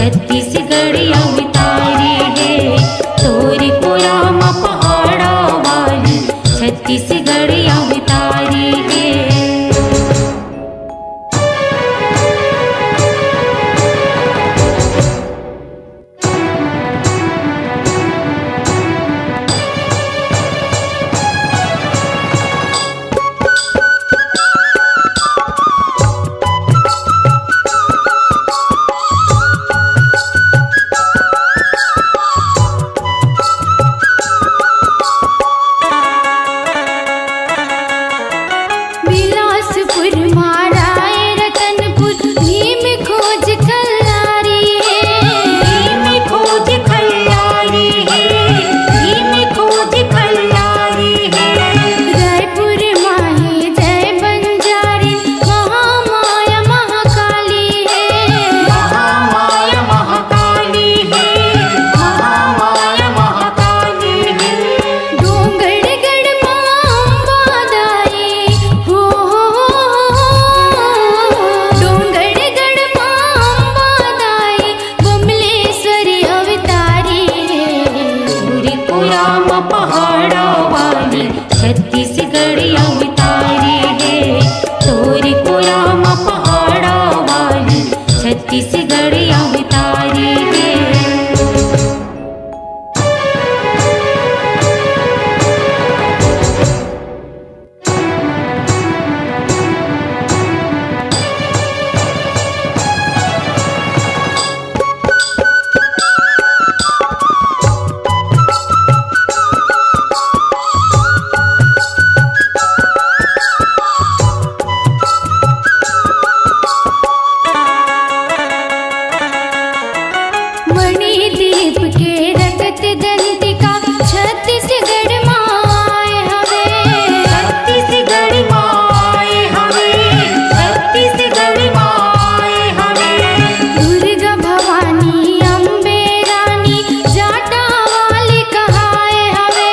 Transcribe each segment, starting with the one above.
छत्तीसगढ़ अवतारी है, तोरी पुराम पहाड़ा वाली छत्तीसगढ़ अवतारी है। पहाड़ा वाली छत्तीसगढ़ अवतारी है, तोरी पुराम पहाड़ा वाली छत्तीसगढ़ अवतारी है। मणिदीप के रगत दंतिका छत्तीसगढ़ माए हवे, छत्तीसगढ़ माए हवे, छत्तीसगढ़ माए हवे। दुर्गा भवानी अम्बे रानी जाटा वाली कहाए हवे,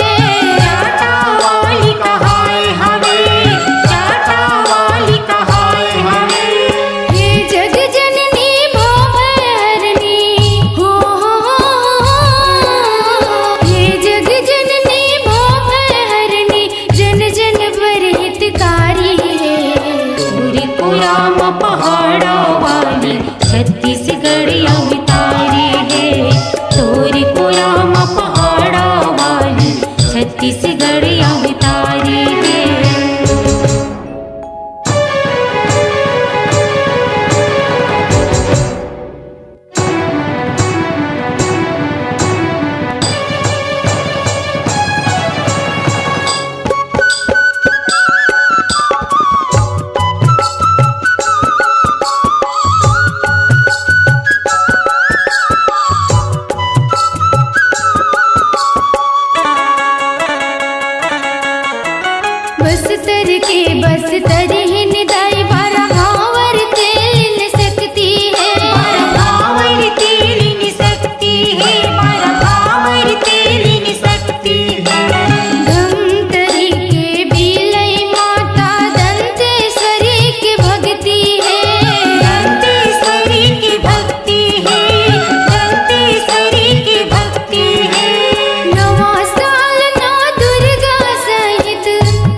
जाटा वाली कहाए हवे, जाटा वाली कहाए हवे। हे जग जननी भवहरनी हो, हे जग जननी भवहरनी जन जन पर हितकारी है। तोरी पुराम पहाड़ा वाली छत्तीसगढ़ अवतारी है, तोरी पुराम पहाड़ा वाली छत्तीसगढ़ अवतारी है। बस्तर के बस्तर हिन दाई बारा हावर तेलिन सकती है, भावर तेलिन सकती है, भावर तेलिन सकती है। धमतरी के बिलई माता दंतेश्वरी की भक्ति है, दंतेश्वरी की भक्ति है, दंतेश्वरी की भक्ति है। नवा साल नौ दुर्गा सहित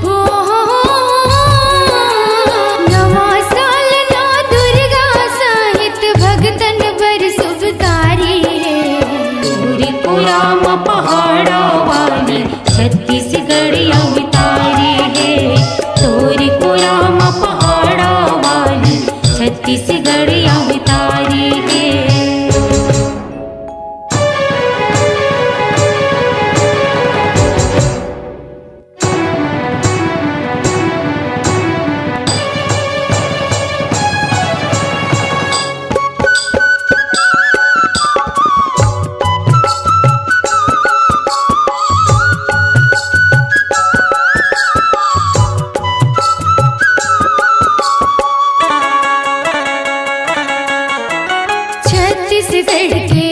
हो, नवा साल नौ दुर्गा सहित भगतन पर शुभकारी है। तोरी पुराम पहाड़ा वाली छत्तीसगढ़ अवतारी है, तोरी पुराम पहाड़ा वाली छत्तीसगढ़ अवतारी है। छत्तीसगढ़ के